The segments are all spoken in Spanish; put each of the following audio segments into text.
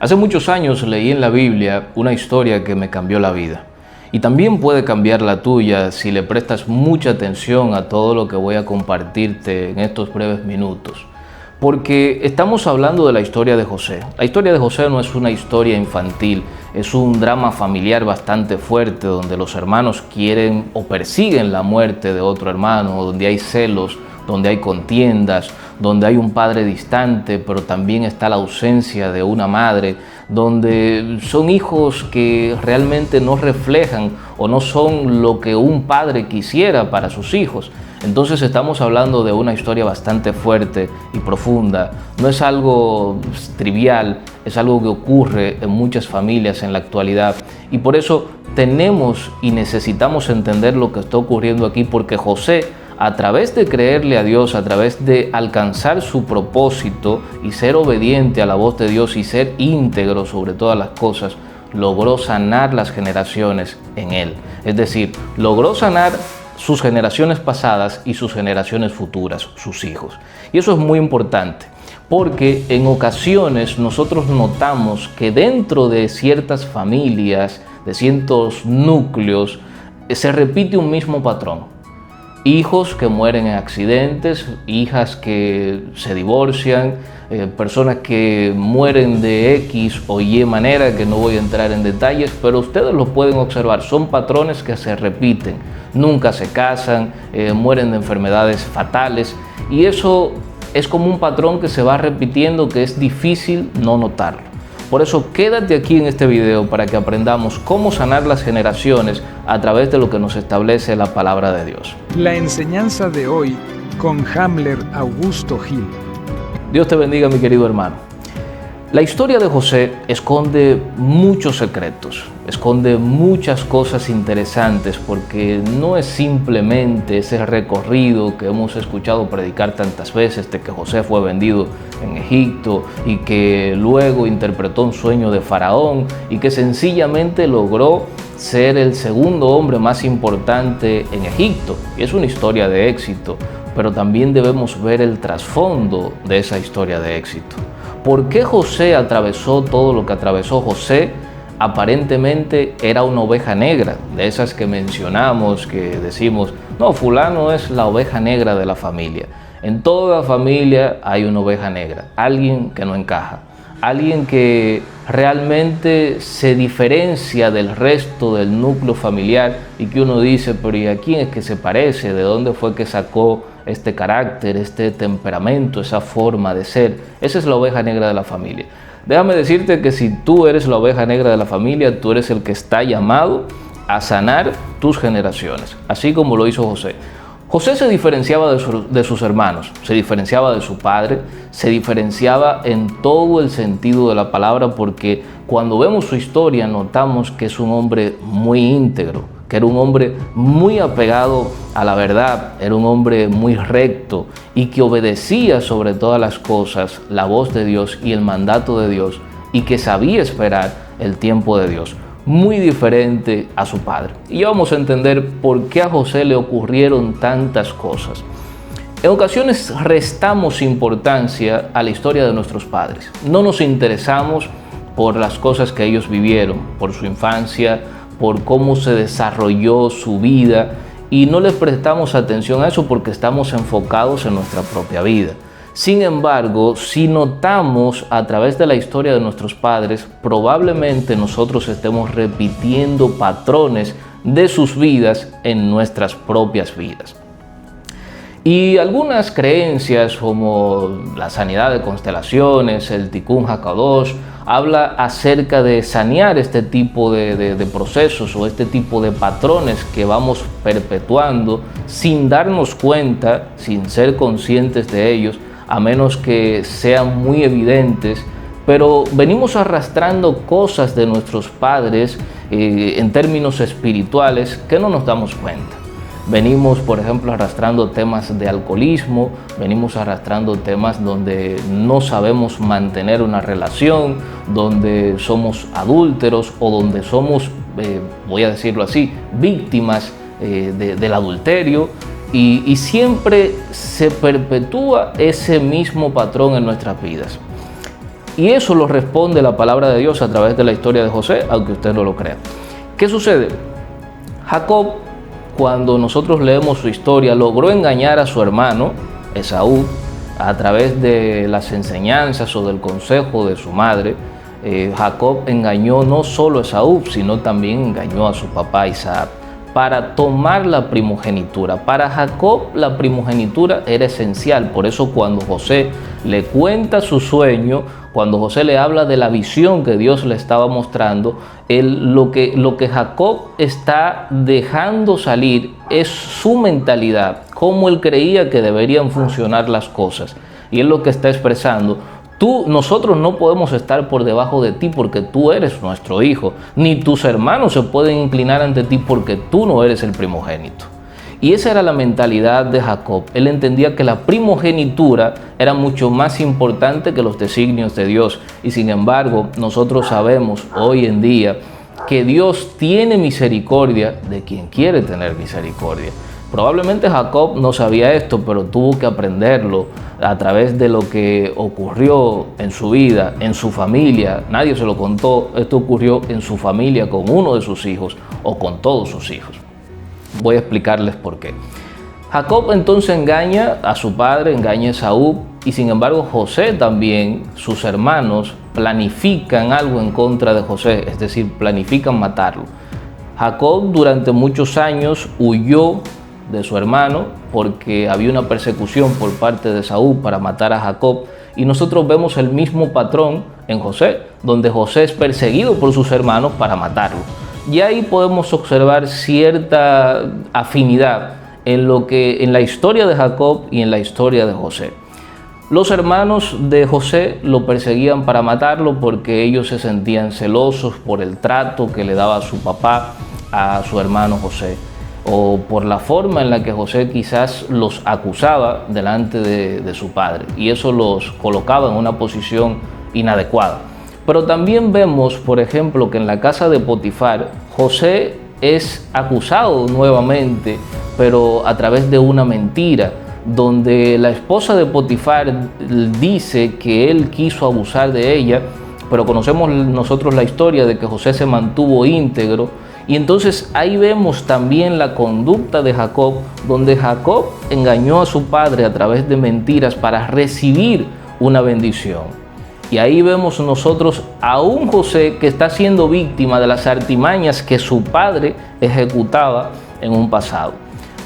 Hace muchos años leí en la Biblia una historia que me cambió la vida. Y también puede cambiar la tuya si le prestas mucha atención a todo lo que voy a compartirte en estos breves minutos. Porque estamos hablando de la historia de José. La historia de José no es una historia infantil, es un drama familiar bastante fuerte donde los hermanos quieren o persiguen la muerte de otro hermano, donde hay celos, donde hay contiendas, donde hay un padre distante, pero también está la ausencia de una madre, donde son hijos que realmente no reflejan o no son lo que un padre quisiera para sus hijos. Entonces estamos hablando de una historia bastante fuerte y profunda. No es algo trivial, es algo que ocurre en muchas familias en la actualidad. Y por eso tenemos y necesitamos entender lo que está ocurriendo aquí, porque José, a través de creerle a Dios, a través de alcanzar su propósito y ser obediente a la voz de Dios y ser íntegro sobre todas las cosas, logró sanar las generaciones en él. Es decir, logró sanar sus generaciones pasadas y sus generaciones futuras, sus hijos. Y eso es muy importante, porque en ocasiones nosotros notamos que dentro de ciertas familias, de ciertos núcleos, se repite un mismo patrón. Hijos que mueren en accidentes, hijas que se divorcian, personas que mueren de X o Y manera, que no voy a entrar en detalles, pero ustedes lo pueden observar, son patrones que se repiten, nunca se casan, mueren de enfermedades fatales, y eso es como un patrón que se va repitiendo que es difícil no notarlo. Por eso quédate aquí en este video para que aprendamos cómo sanar las generaciones a través de lo que nos establece la palabra de Dios. La enseñanza de hoy con Hamler Augusto Gil. Dios te bendiga, mi querido hermano. La historia de José esconde muchos secretos, esconde muchas cosas interesantes, porque no es simplemente ese recorrido que hemos escuchado predicar tantas veces de que José fue vendido en Egipto y que luego interpretó un sueño de Faraón y que sencillamente logró ser el segundo hombre más importante en Egipto. Y es una historia de éxito, pero también debemos ver el trasfondo de esa historia de éxito. ¿Por qué José atravesó todo lo que atravesó? José aparentemente era una oveja negra, de esas que mencionamos, que decimos, no, fulano es la oveja negra de la familia. En toda familia hay una oveja negra, alguien que no encaja, alguien que realmente se diferencia del resto del núcleo familiar y que uno dice, pero ¿y a quién es que se parece? ¿De dónde fue que sacó este carácter, este temperamento, esa forma de ser? Esa es la oveja negra de la familia. Déjame decirte que si tú eres la oveja negra de la familia, tú eres el que está llamado a sanar tus generaciones, así como lo hizo José. José se diferenciaba de sus hermanos, se diferenciaba de su padre, se diferenciaba en todo el sentido de la palabra, porque cuando vemos su historia notamos que es un hombre muy íntegro, que era un hombre muy apegado a la verdad, era un hombre muy recto y que obedecía sobre todas las cosas la voz de Dios y el mandato de Dios, y que sabía esperar el tiempo de Dios. Muy diferente a su padre. Y ya vamos a entender por qué a José le ocurrieron tantas cosas. En ocasiones restamos importancia a la historia de nuestros padres. No nos interesamos por las cosas que ellos vivieron, por su infancia, por cómo se desarrolló su vida, y no les prestamos atención a eso porque estamos enfocados en nuestra propia vida. Sin embargo, si notamos a través de la historia de nuestros padres, probablemente nosotros estemos repitiendo patrones de sus vidas en nuestras propias vidas. Y algunas creencias como la sanidad de constelaciones, el Tikkun HaKadosh, habla acerca de sanear este tipo de procesos o este tipo de patrones que vamos perpetuando sin darnos cuenta, sin ser conscientes de ellos, a menos que sean muy evidentes, pero venimos arrastrando cosas de nuestros padres en términos espirituales que no nos damos cuenta. Venimos, por ejemplo, arrastrando temas de alcoholismo, venimos arrastrando temas donde no sabemos mantener una relación, donde somos adúlteros o donde somos, voy a decirlo así, víctimas del adulterio. Y siempre se perpetúa ese mismo patrón en nuestras vidas. Y eso lo responde la palabra de Dios a través de la historia de José, aunque usted no lo crea. ¿Qué sucede? Jacob, cuando nosotros leemos su historia, logró engañar a su hermano Esaú a través de las enseñanzas o del consejo de su madre. Jacob engañó no solo a Esaú, sino también engañó a su papá Isaac para tomar la primogenitura. Para Jacob la primogenitura era esencial, por eso cuando José le cuenta su sueño, cuando José le habla de la visión que Dios le estaba mostrando, lo que Jacob está dejando salir es su mentalidad, cómo él creía que deberían funcionar las cosas. Y es lo que está expresando. Nosotros no podemos estar por debajo de ti porque tú eres nuestro hijo, ni tus hermanos se pueden inclinar ante ti porque tú no eres el primogénito. Y esa era la mentalidad de Jacob. Él entendía que la primogenitura era mucho más importante que los designios de Dios. Y sin embargo, nosotros sabemos hoy en día que Dios tiene misericordia de quien quiere tener misericordia. Probablemente Jacob no sabía esto, pero tuvo que aprenderlo a través de lo que ocurrió en su vida, en su familia. Nadie se lo contó. Esto ocurrió en su familia con uno de sus hijos o con todos sus hijos. Voy a explicarles por qué. Jacob entonces engaña a su padre, engaña a Esaú, y sin embargo José también, sus hermanos, planifican algo en contra de José, es decir, planifican matarlo. Jacob durante muchos años huyó de su hermano porque había una persecución por parte de Esaú para matar a Jacob, y nosotros vemos el mismo patrón en José, donde José es perseguido por sus hermanos para matarlo. Y ahí podemos observar cierta afinidad en la historia de Jacob y en la historia de José. Los hermanos de José lo perseguían para matarlo porque ellos se sentían celosos por el trato que le daba su papá a su hermano José, o por la forma en la que José quizás los acusaba delante de su padre, y eso los colocaba en una posición inadecuada. Pero también vemos, por ejemplo, que en la casa de Potifar, José es acusado nuevamente, pero a través de una mentira, donde la esposa de Potifar dice que él quiso abusar de ella, pero conocemos nosotros la historia de que José se mantuvo íntegro. Y entonces ahí vemos también la conducta de Jacob, donde Jacob engañó a su padre a través de mentiras para recibir una bendición. Y ahí vemos nosotros a un José que está siendo víctima de las artimañas que su padre ejecutaba en un pasado.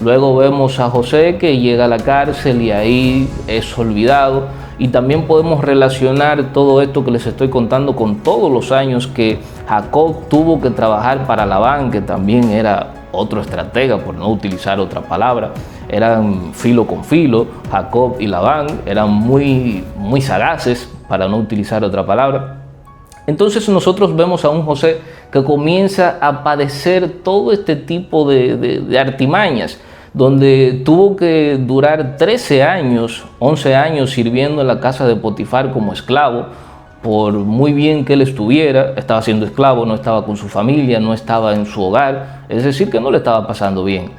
Luego vemos a José que llega a la cárcel y ahí es olvidado. Y también podemos relacionar todo esto que les estoy contando con todos los años que Jacob tuvo que trabajar para Labán, que también era otro estratega, por no utilizar otra palabra. Eran filo con filo. Jacob y Labán eran muy sagaces, para no utilizar otra palabra. Entonces nosotros vemos a un José que comienza a padecer todo este tipo de artimañas, donde tuvo que durar 13 años, 11 años sirviendo en la casa de Potifar como esclavo. Por muy bien que él estuviera, estaba siendo esclavo, no estaba con su familia, no estaba en su hogar, es decir, que no le estaba pasando bien.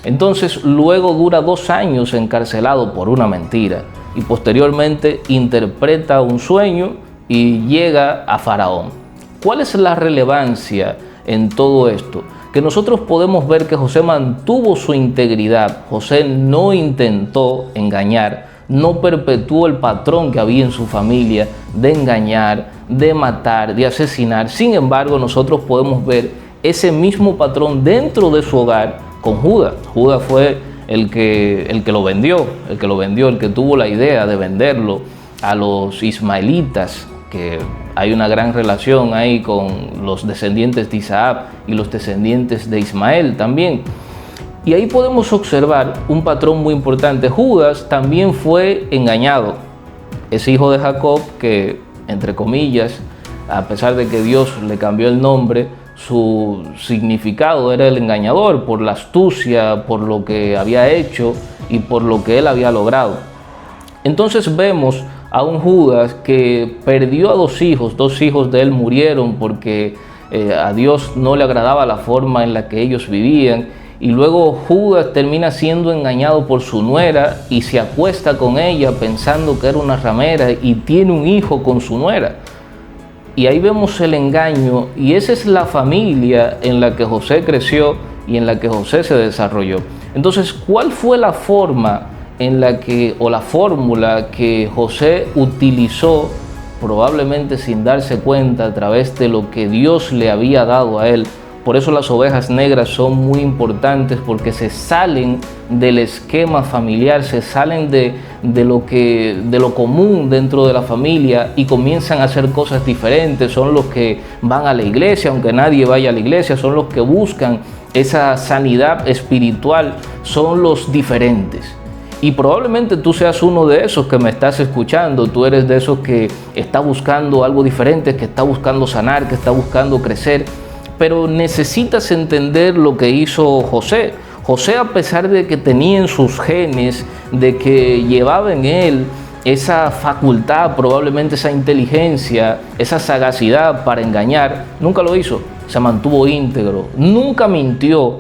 Entonces luego dura 2 años encarcelado por una mentira y posteriormente interpreta un sueño y llega a Faraón. ¿Cuál es la relevancia en todo esto? Que nosotros podemos ver que José mantuvo su integridad. José no intentó engañar, no perpetuó el patrón que había en su familia de engañar, de matar, de asesinar. Sin embargo, nosotros podemos ver ese mismo patrón dentro de su hogar con Judá. Judá fue el que lo vendió, el que tuvo la idea de venderlo a los ismaelitas, que hay una gran relación ahí con los descendientes de Isaac y los descendientes de Ismael también. Y ahí podemos observar un patrón muy importante. Judas también fue engañado. Es hijo de Jacob que, entre comillas, a pesar de que Dios le cambió el nombre, su significado era el engañador por la astucia, por lo que había hecho y por lo que él había logrado. Entonces vemos a un Judas que perdió a 2 hijos de él murieron porque a Dios no le agradaba la forma en la que ellos vivían, y luego Judas termina siendo engañado por su nuera y se acuesta con ella pensando que era una ramera y tiene un hijo con su nuera. Y ahí vemos el engaño, y esa es la familia en la que José creció y en la que José se desarrolló. Entonces, ¿cuál fue la forma en la que, o la fórmula que José utilizó, probablemente sin darse cuenta, a través de lo que Dios le había dado a él? Por eso las ovejas negras son muy importantes, porque se salen del esquema familiar, se salen de lo común dentro de la familia y comienzan a hacer cosas diferentes. Son los que van a la iglesia, aunque nadie vaya a la iglesia, son los que buscan esa sanidad espiritual, son los diferentes. Y probablemente tú seas uno de esos que me estás escuchando, tú eres de esos que está buscando algo diferente, que está buscando sanar, que está buscando crecer. Pero necesitas entender lo que hizo José. José, a pesar de que tenía en sus genes, de que llevaba en él esa facultad, probablemente esa inteligencia, esa sagacidad para engañar, nunca lo hizo. Se mantuvo íntegro, nunca mintió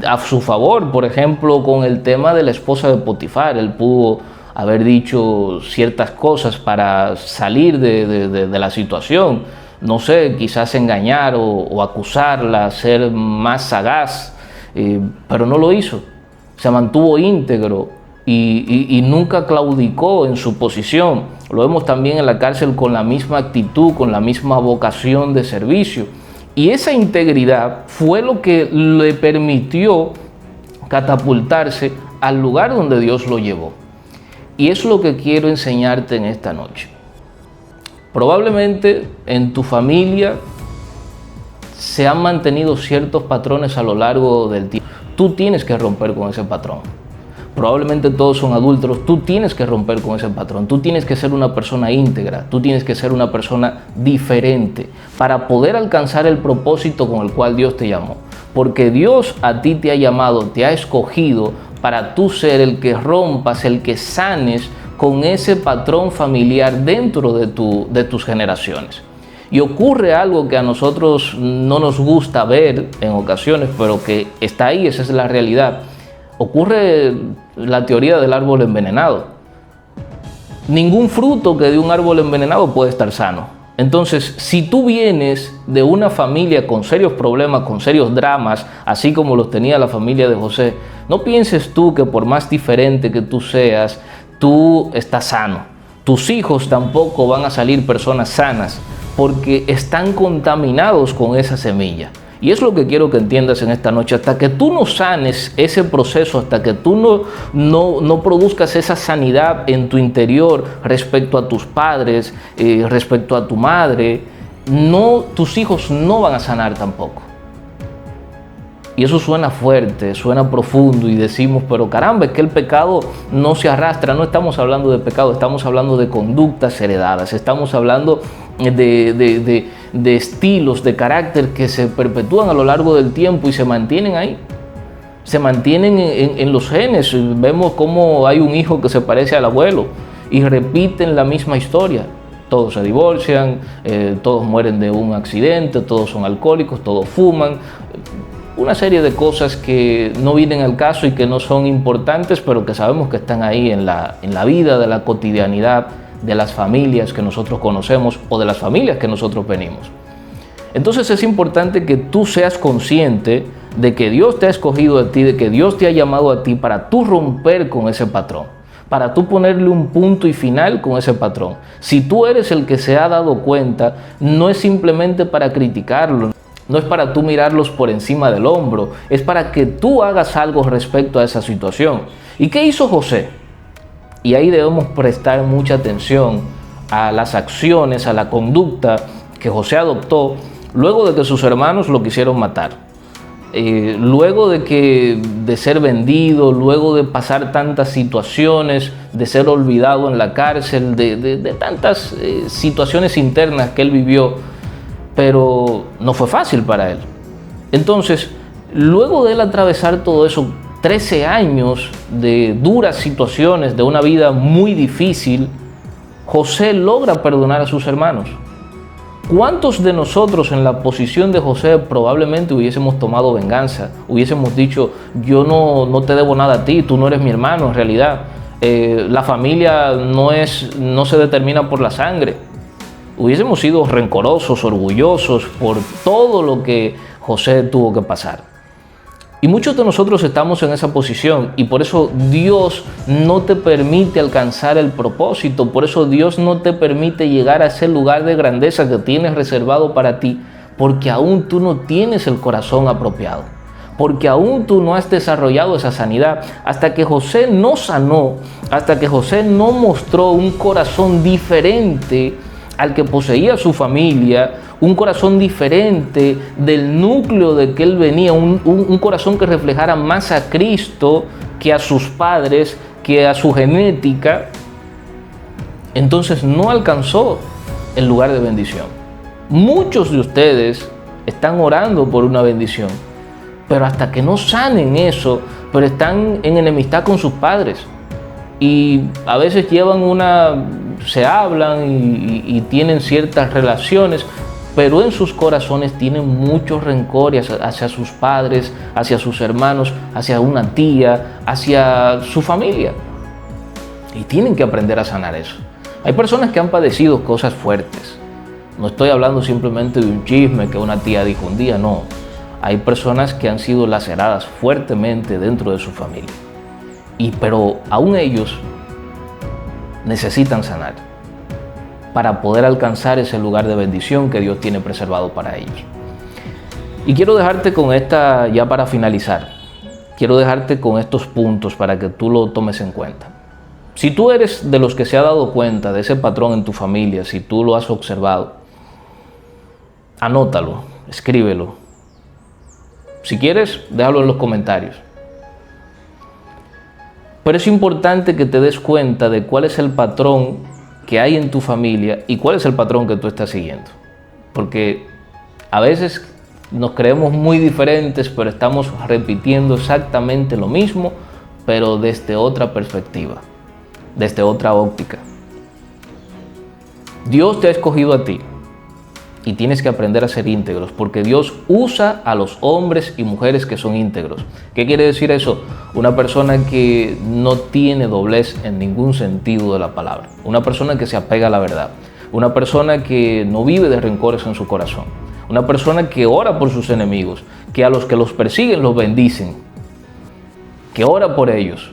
a su favor. Por ejemplo, con el tema de la esposa de Potifar, él pudo haber dicho ciertas cosas para salir de la situación. No sé, quizás engañar o acusarla, ser más sagaz, pero no lo hizo. Se mantuvo íntegro y nunca claudicó en su posición. Lo vemos también en la cárcel con la misma actitud, con la misma vocación de servicio. Y esa integridad fue lo que le permitió catapultarse al lugar donde Dios lo llevó. Y es lo que quiero enseñarte en esta noche. Probablemente en tu familia se han mantenido ciertos patrones a lo largo del tiempo. Tú tienes que romper con ese patrón. Probablemente todos son adúlteros, tú tienes que romper con ese patrón. Tú tienes que ser una persona íntegra, tú tienes que ser una persona diferente para poder alcanzar el propósito con el cual Dios te llamó. Porque Dios a ti te ha llamado, te ha escogido para tú ser el que rompas, el que sanes con ese patrón familiar dentro de tus generaciones. Y ocurre algo que a nosotros no nos gusta ver en ocasiones, pero que está ahí, esa es la realidad. Ocurre la teoría del árbol envenenado. Ningún fruto que de un árbol envenenado puede estar sano. Entonces, si tú vienes de una familia con serios problemas, con serios dramas, así como los tenía la familia de José, no pienses tú que por más diferente que tú seas, tú estás sano. Tus hijos tampoco van a salir personas sanas porque están contaminados con esa semilla. Y es lo que quiero que entiendas en esta noche. Hasta que tú no sanes ese proceso, hasta que tú no produzcas esa sanidad en tu interior respecto a tus padres, respecto a tu madre, tus hijos no van a sanar tampoco. Y eso suena fuerte, suena profundo y decimos, pero caramba, es que el pecado no se arrastra. No estamos hablando de pecado, estamos hablando de conductas heredadas, estamos hablando de estilos, de carácter que se perpetúan a lo largo del tiempo y se mantienen ahí. Se mantienen en los genes. Vemos cómo hay un hijo que se parece al abuelo y repiten la misma historia. Todos se divorcian, todos mueren de un accidente, todos son alcohólicos, todos fuman. Una serie de cosas que no vienen al caso y que no son importantes, pero que sabemos que están ahí en la vida de la cotidianidad de las familias que nosotros conocemos o de las familias que nosotros venimos. Entonces es importante que tú seas consciente de que Dios te ha escogido a ti, de que Dios te ha llamado a ti para tú romper con ese patrón, para tú ponerle un punto y final con ese patrón. Si tú eres el que se ha dado cuenta, no es simplemente para criticarlo, no es para tú mirarlos por encima del hombro, es para que tú hagas algo respecto a esa situación. ¿Y qué hizo José? Y ahí debemos prestar mucha atención a las acciones, a la conducta que José adoptó luego de que sus hermanos lo quisieron matar. Luego de ser vendido, luego de pasar tantas situaciones, de ser olvidado en la cárcel, de tantas situaciones internas que él vivió, pero no fue fácil para él. Entonces, luego de él atravesar todo eso, 13 años de duras situaciones, de una vida muy difícil, José logra perdonar a sus hermanos. ¿Cuántos de nosotros en la posición de José probablemente hubiésemos tomado venganza? Hubiésemos dicho, yo no te debo nada a ti, tú no eres mi hermano en realidad. La familia no se determina por la sangre. Hubiésemos sido rencorosos, orgullosos por todo lo que José tuvo que pasar. Y muchos de nosotros estamos en esa posición y por eso Dios no te permite alcanzar el propósito, por eso Dios no te permite llegar a ese lugar de grandeza que tienes reservado para ti, porque aún tú no tienes el corazón apropiado, porque aún tú no has desarrollado esa sanidad. Hasta que José no sanó, hasta que José no mostró un corazón diferente al que poseía su familia, un corazón diferente del núcleo de que él venía, un corazón que reflejara más a Cristo que a sus padres, que a su genética, entonces no alcanzó el lugar de bendición. Muchos de ustedes están orando por una bendición, pero hasta que no sanen eso, pero están en enemistad con sus padres. Y a veces se hablan y tienen ciertas relaciones, pero en sus corazones tienen mucho rencor hacia sus padres, hacia sus hermanos, hacia una tía, hacia su familia. Y tienen que aprender a sanar eso. Hay personas que han padecido cosas fuertes. No estoy hablando simplemente de un chisme que una tía dijo un día, no. Hay personas que han sido laceradas fuertemente dentro de su familia. Pero aún ellos necesitan sanar para poder alcanzar ese lugar de bendición que Dios tiene preservado para ellos. Y quiero dejarte con esta, ya para finalizar, quiero dejarte con estos puntos para que tú lo tomes en cuenta. Si tú eres de los que se ha dado cuenta de ese patrón en tu familia, si tú lo has observado, anótalo, escríbelo. Si quieres, déjalo en los comentarios. Pero es importante que te des cuenta de cuál es el patrón que hay en tu familia y cuál es el patrón que tú estás siguiendo. Porque a veces nos creemos muy diferentes, pero estamos repitiendo exactamente lo mismo, pero desde otra perspectiva, desde otra óptica. Dios te ha escogido a ti y tienes que aprender a ser íntegros, porque Dios usa a los hombres y mujeres que son íntegros. ¿Qué quiere decir eso? Una persona que no tiene doblez en ningún sentido de la palabra. Una persona que se apega a la verdad. Una persona que no vive de rencores en su corazón. Una persona que ora por sus enemigos, que a los que los persiguen los bendicen, que ora por ellos,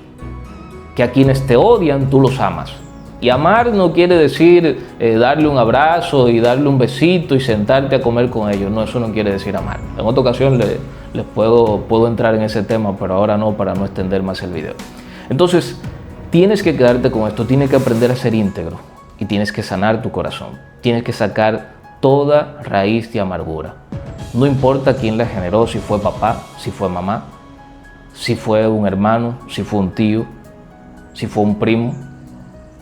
que a quienes te odian tú los amas. Y amar no quiere decir darle un abrazo y darle un besito y sentarte a comer con ellos. No, eso no quiere decir amar. En otra ocasión les puedo entrar en ese tema, pero ahora no, para no extender más el video. Entonces, tienes que quedarte con esto, tienes que aprender a ser íntegro y tienes que sanar tu corazón. Tienes que sacar toda raíz de amargura. No importa quién la generó, si fue papá, si fue mamá, si fue un hermano, si fue un tío, si fue un primo.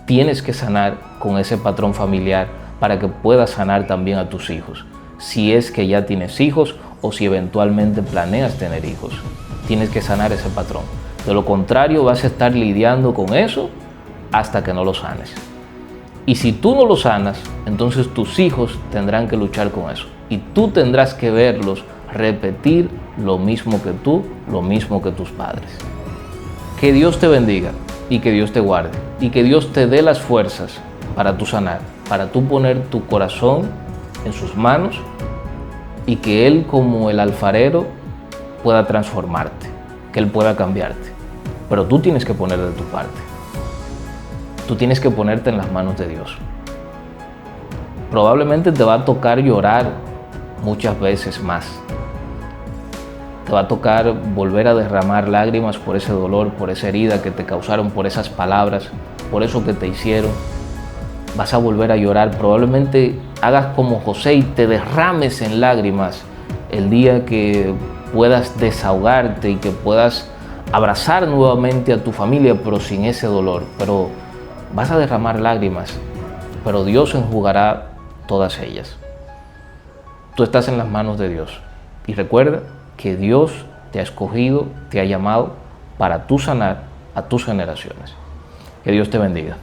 Tienes que sanar con ese patrón familiar para que puedas sanar también a tus hijos. Si es que ya tienes hijos o si eventualmente planeas tener hijos, tienes que sanar ese patrón. De lo contrario, vas a estar lidiando con eso hasta que no lo sanes. Y si tú no lo sanas, entonces tus hijos tendrán que luchar con eso. Y tú tendrás que verlos repetir lo mismo que tú, lo mismo que tus padres. Que Dios te bendiga y que Dios te guarde y que Dios te dé las fuerzas para tú sanar, para tú poner tu corazón en sus manos y que Él, como el alfarero, pueda transformarte, que Él pueda cambiarte. Pero tú tienes que poner de tu parte. Tú tienes que ponerte en las manos de Dios. Probablemente te va a tocar llorar muchas veces más. Te va a tocar volver a derramar lágrimas por ese dolor, por esa herida que te causaron, por esas palabras, por eso que te hicieron. Vas a volver a llorar. Probablemente hagas como José y te derrames en lágrimas el día que puedas desahogarte y que puedas abrazar nuevamente a tu familia, pero sin ese dolor. Pero vas a derramar lágrimas, pero Dios enjugará todas ellas. Tú estás en las manos de Dios. Y recuerda que Dios te ha escogido, te ha llamado para tú sanar a tus generaciones. Que Dios te bendiga.